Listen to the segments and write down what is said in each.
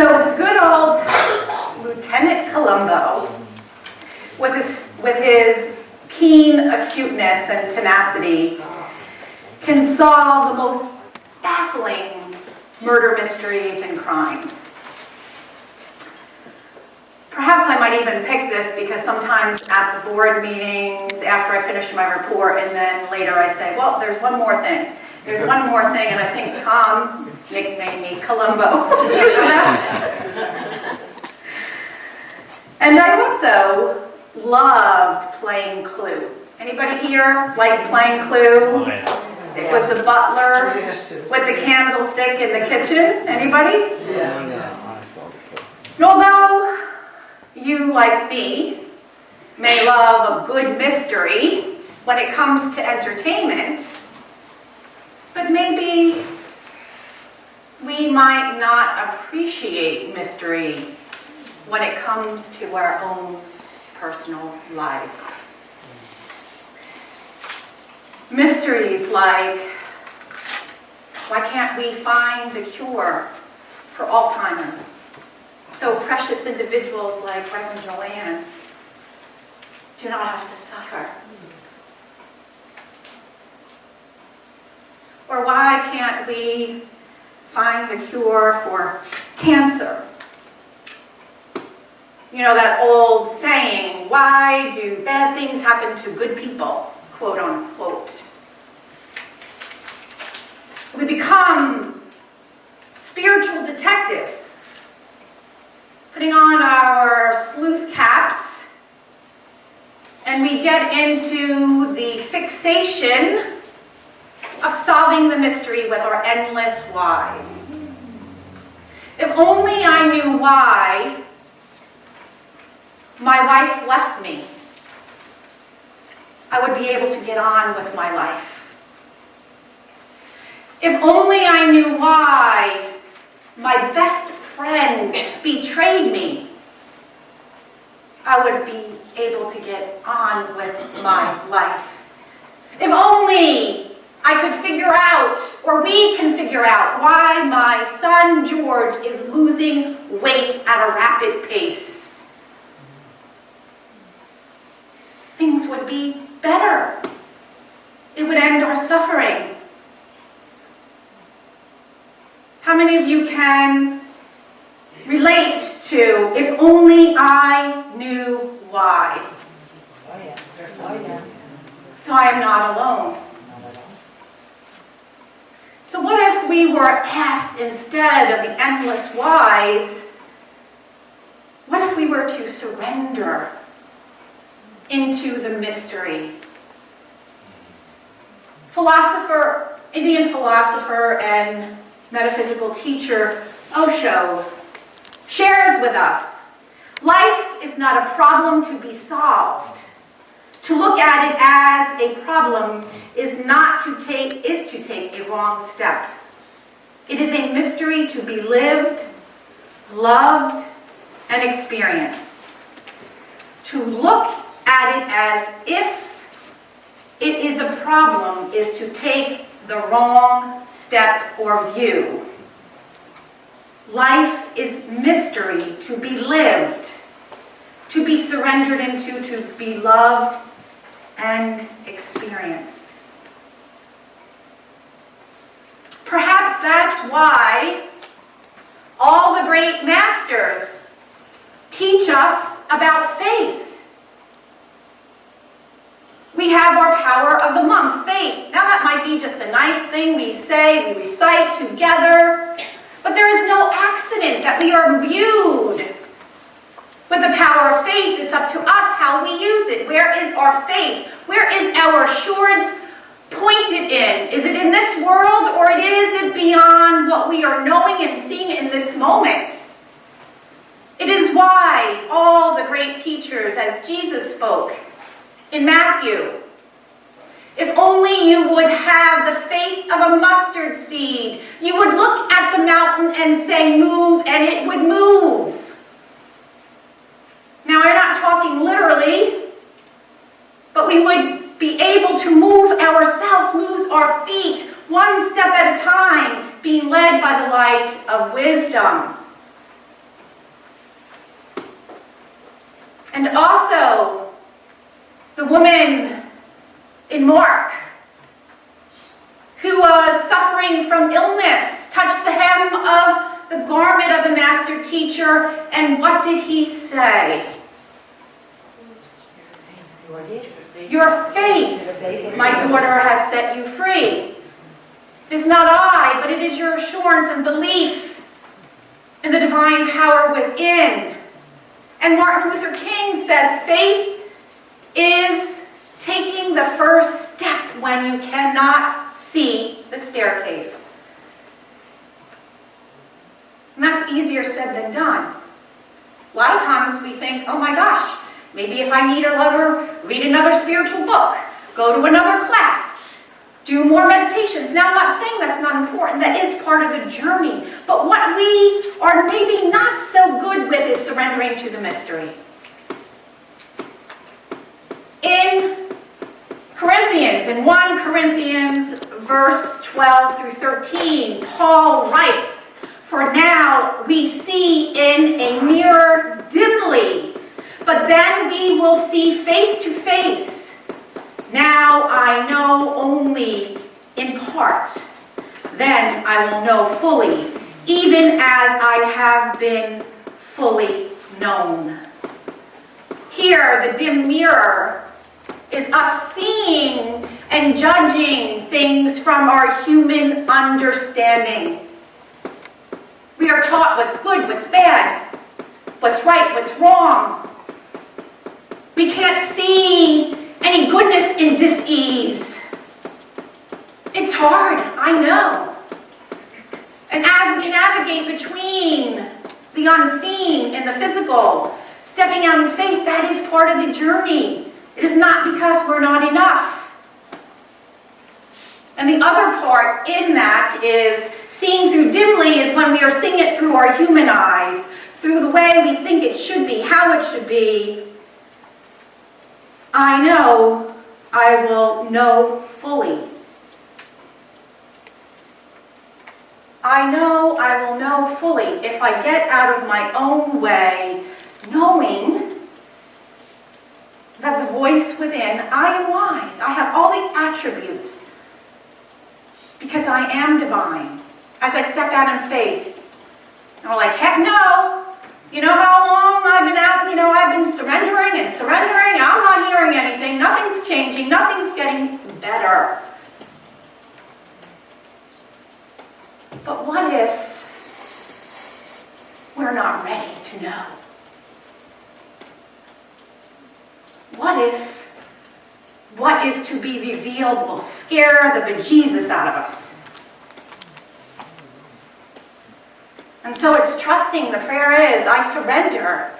So good old Lieutenant Columbo, with his keen astuteness and tenacity, can solve the most baffling murder mysteries and crimes. Perhaps I might even pick this because sometimes at the board meetings, after I finish my report, and then later I say, well, there's one more thing. There's one more thing, and I think Tom nicknamed me Columbo. And I also loved playing Clue. Anybody here like playing Clue? Oh, yeah. It was the butler with the candlestick in the kitchen. Anybody? Yeah. Although you, like me, may love a good mystery when it comes to entertainment, but maybe we might not appreciate mystery when it comes to our own personal lives. Mysteries like, why can't we find the cure for Alzheimer's? So precious individuals like Reverend Joanne do not have to suffer. Or why can't we find the cure for cancer? You know that old saying, why do bad things happen to good people, quote unquote. We become spiritual detectives, putting on our sleuth caps, and we get into the fixation of solving the mystery with our endless whys. If only I knew why my wife left me, I would be able to get on with my life. If only I knew why my best friend betrayed me, I would be able to get on with my life. If only I could figure out, or we can figure out, why my son George is losing weight at a rapid pace, things would be better. It would end our suffering. How many of you can relate to, if only I knew why? Oh yeah. Oh yeah. So I am not alone. So what if we were asked, instead of the endless whys, what if we were to surrender into the mystery? Indian philosopher and metaphysical teacher Osho shares with us, life is not a problem to be solved. To look at it as a problem is to take a wrong step. It is a mystery to be lived, loved, and experienced. To look at it as if it is a problem is to take the wrong step or view. Life is mystery to be lived, to be surrendered into, to be loved and experienced. Perhaps that's why all the great masters teach us about faith. We have our power of the month, faith. Now that might be just a nice thing we say, we recite together, but there is no accident that we are imbued with the power of faith. It's up to us how we use it. Where is our faith? Where is our assurance pointed in? Is it in this world, or is it beyond what we are knowing and seeing in this moment? It is why all the great teachers, as Jesus spoke in Matthew, if only you would have the faith of a mustard seed, you would look at the mountain and say, move, and it would move. Now, we're not talking literally, but we would be able to move ourselves, move our feet, one step at a time, being led by the light of wisdom. And also, the woman in Mark, who was suffering from illness, touched the hem of the garment of the master teacher, and what did he say? Your faith, my daughter, has set you free. It is not I, but it is your assurance and belief in the divine power within. And Martin Luther King says faith is taking the first step when you cannot see the staircase. And that's easier said than done. A lot of times we think, oh my gosh, maybe if I need read another spiritual book, go to another class, do more meditations. Now, I'm not saying that's not important. That is part of the journey. But what we are maybe not so good with is surrendering to the mystery. In Corinthians, in 1 Corinthians verse 12 through 13, Paul writes, "For now we see in a mirror dimly, but then we will see face to face. Now I know only in part. Then I will know fully, even as I have been fully known." Here, the dim mirror is us seeing and judging things from our human understanding. We are taught what's good, what's bad, what's right, what's wrong. We can't see any goodness in dis-ease. It's hard, I know. And as we navigate between the unseen and the physical, stepping out in faith, that is part of the journey. It is not because we're not enough. And the other part in that is seeing through dimly is when we are seeing it through our human eyes, through the way we think it should be, how it should be. I know I will know fully. I know I will know fully if I get out of my own way, knowing that the voice within, I am wise. I have all the attributes because I am divine. As I step out in faith, and we're like, heck no. You know how long I've been out, I've been surrendering and surrendering. I'm not hearing anything. Nothing's changing. Nothing's getting better. But what if we're not ready to know? What if what is to be revealed will scare the bejesus out of us? And so it's trusting. The prayer is, I surrender.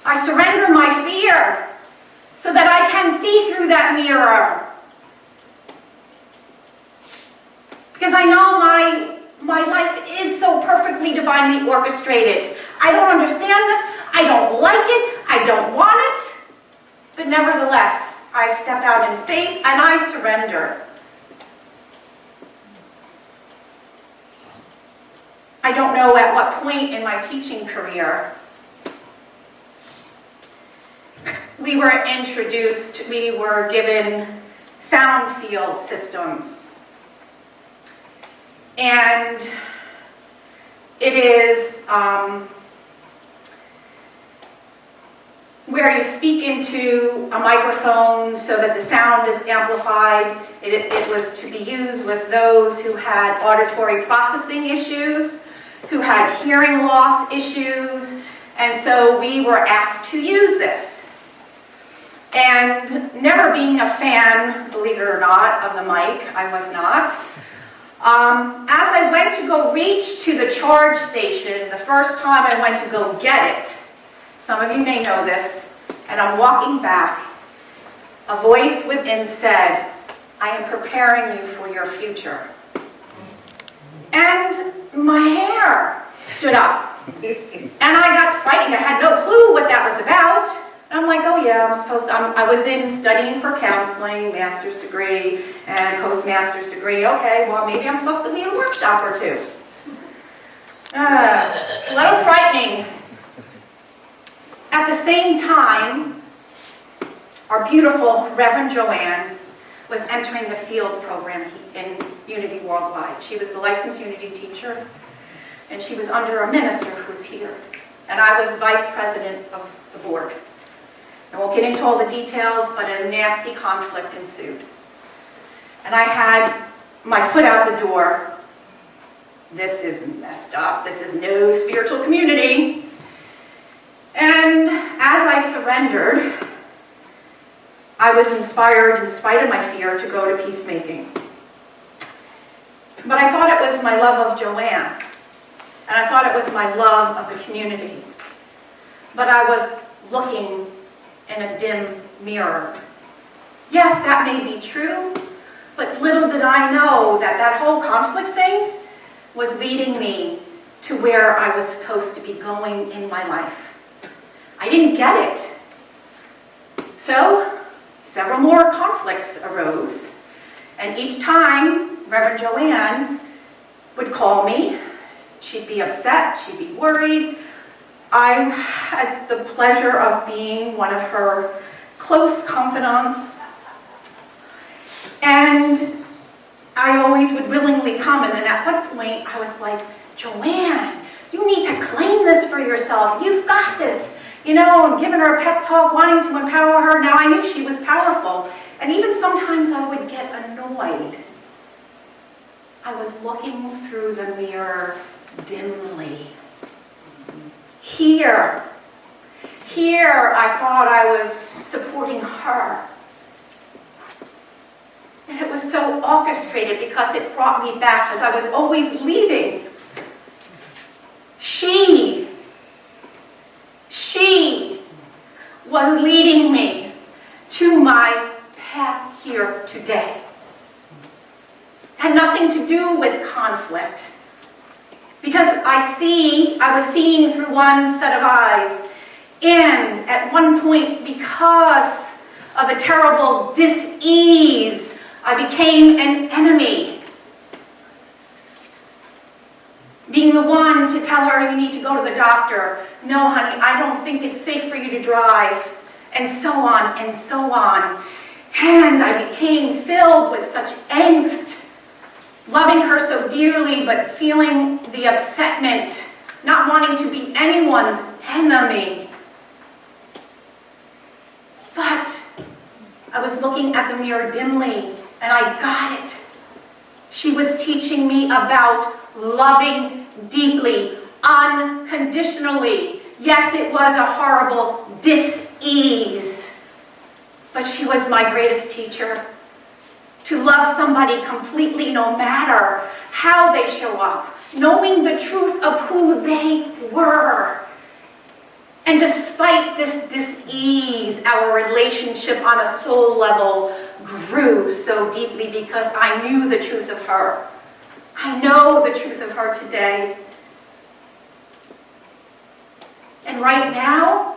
I surrender my fear so that I can see through that mirror. Because I know my life is so perfectly divinely orchestrated. I don't understand this. I don't like it. I don't want it. But nevertheless, I step out in faith and I surrender. I don't know at what point in my teaching career we were given sound field systems. And it is where you speak into a microphone so that the sound is amplified. It was to be used with those who had auditory processing issues, who had hearing loss issues, and so we were asked to use this. And never being a fan, believe it or not, of the mic, I was not. As I went to go reach to the charge station, the first time I went to go get it, some of you may know this, and I'm walking back, a voice within said, I am preparing you for your future. And my hair stood up. And I got frightened. I had no clue what that was about. And I'm like, oh yeah, I was in studying for counseling, master's degree, and postmaster's degree. Okay, well maybe I'm supposed to lead a workshop or two. A little frightening. At the same time, our beautiful Reverend Joanne was entering the field program in Unity Worldwide. She was the licensed Unity teacher, and she was under a minister who was here. And I was vice president of the board. I won't get into all the details, but a nasty conflict ensued. And I had my foot out the door. This is messed up. This is no spiritual community. And as I surrendered, I was inspired, in spite of my fear, to go to peacemaking. But I thought it was my love of Joanne. And I thought it was my love of the community. But I was looking in a dim mirror. Yes, that may be true, but little did I know that that whole conflict thing was leading me to where I was supposed to be going in my life. I didn't get it. So, several more conflicts arose, and each time Reverend Joanne would call me, she'd be upset, she'd be worried. I had the pleasure of being one of her close confidants, and I always would willingly come, and then at one point I was like, Joanne, you need to claim this for yourself. You've got this. You know, and giving her a pep talk, wanting to empower her. Now, I knew she was powerful, and even sometimes I would get annoyed. I was looking through the mirror dimly. Here I thought I was supporting her. And it was so orchestrated because it brought me back, because I was always leaving. She was leading me to my path here today. Had nothing to do with conflict. Because I was seeing through one set of eyes. And at one point, because of a terrible dis-ease, I became an enemy. Being the one to tell her, you need to go to the doctor. No, honey, I don't think it's safe for you to drive. And so on, and so on. And I became filled with such angst, loving her so dearly, but feeling the upsetment, not wanting to be anyone's enemy. But I was looking at the mirror dimly, and I got it. She was teaching me about loving deeply, unconditionally. Yes, it was a horrible dis-ease, but she was my greatest teacher. To love somebody completely, no matter how they show up, knowing the truth of who they were. And despite this dis-ease, our relationship on a soul level grew so deeply because I knew the truth of her. I know the truth of her today. And right now,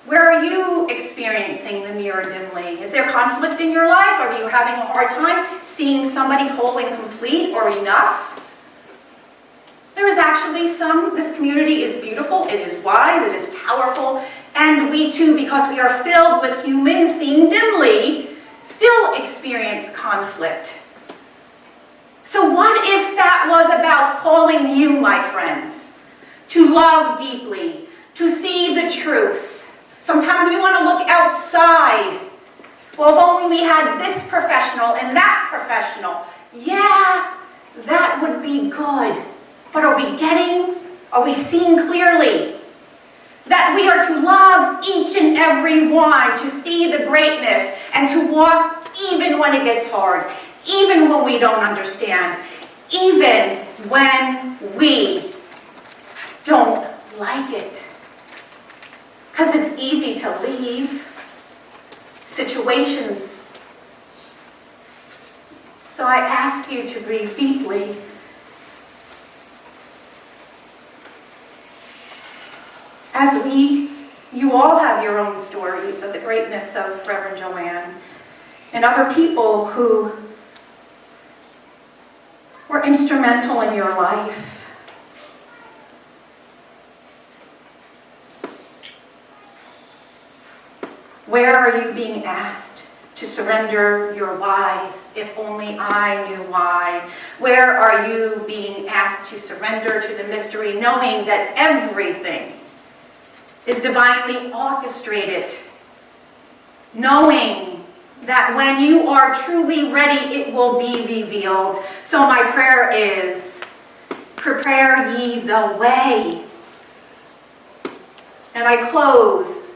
where are you experiencing the mirror dimly? Is there conflict in your life? Are you having a hard time seeing somebody whole and complete or enough? There is actually this community is beautiful, it is wise, it is powerful, and we too, because we are filled with humans seeing dimly, still experience conflict. So what if that was about calling you, my friends, to love deeply, to see the truth? Sometimes we want to look outside. Well, if only we had this professional and that professional. Yeah, that would be good. But are we seeing clearly that we are to love each and every one, to see the greatness, and to walk even when it gets hard, even when we don't understand, even when we don't like it. Because it's easy to leave situations. So I ask you to breathe deeply. As you all have your own stories of the greatness of Reverend Joanne and other people who were instrumental in your life. Where are you being asked to surrender your whys, if only I knew why? Where are you being asked to surrender to the mystery, knowing that everything is divinely orchestrated, knowing that when you are truly ready, it will be revealed. So my prayer is, prepare ye the way. And I close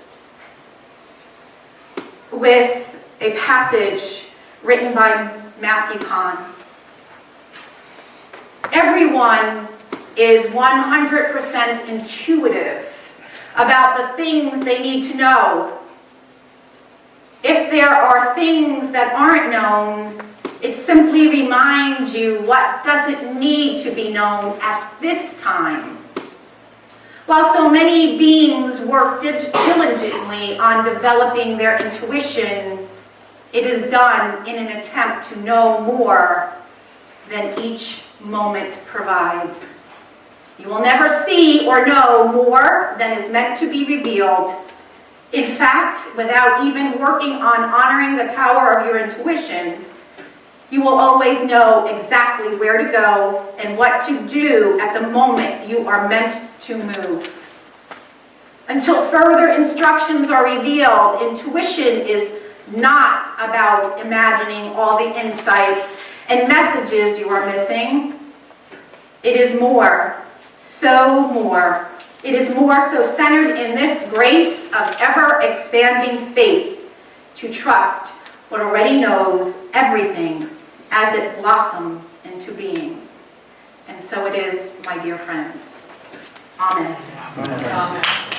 with a passage written by Matthew Kahn. Everyone is 100% intuitive about the things they need to know. If there are things that aren't known, it simply reminds you what doesn't need to be known at this time. While so many beings work diligently on developing their intuition, it is done in an attempt to know more than each moment provides. You will never see or know more than is meant to be revealed. In fact, without even working on honoring the power of your intuition, you will always know exactly where to go and what to do at the moment you are meant to move. Until further instructions are revealed, intuition is not about imagining all the insights and messages you are missing. It is more, so more. It is more so centered in this grace of ever-expanding faith to trust what already knows everything as it blossoms into being. And so it is, my dear friends. Amen. Amen.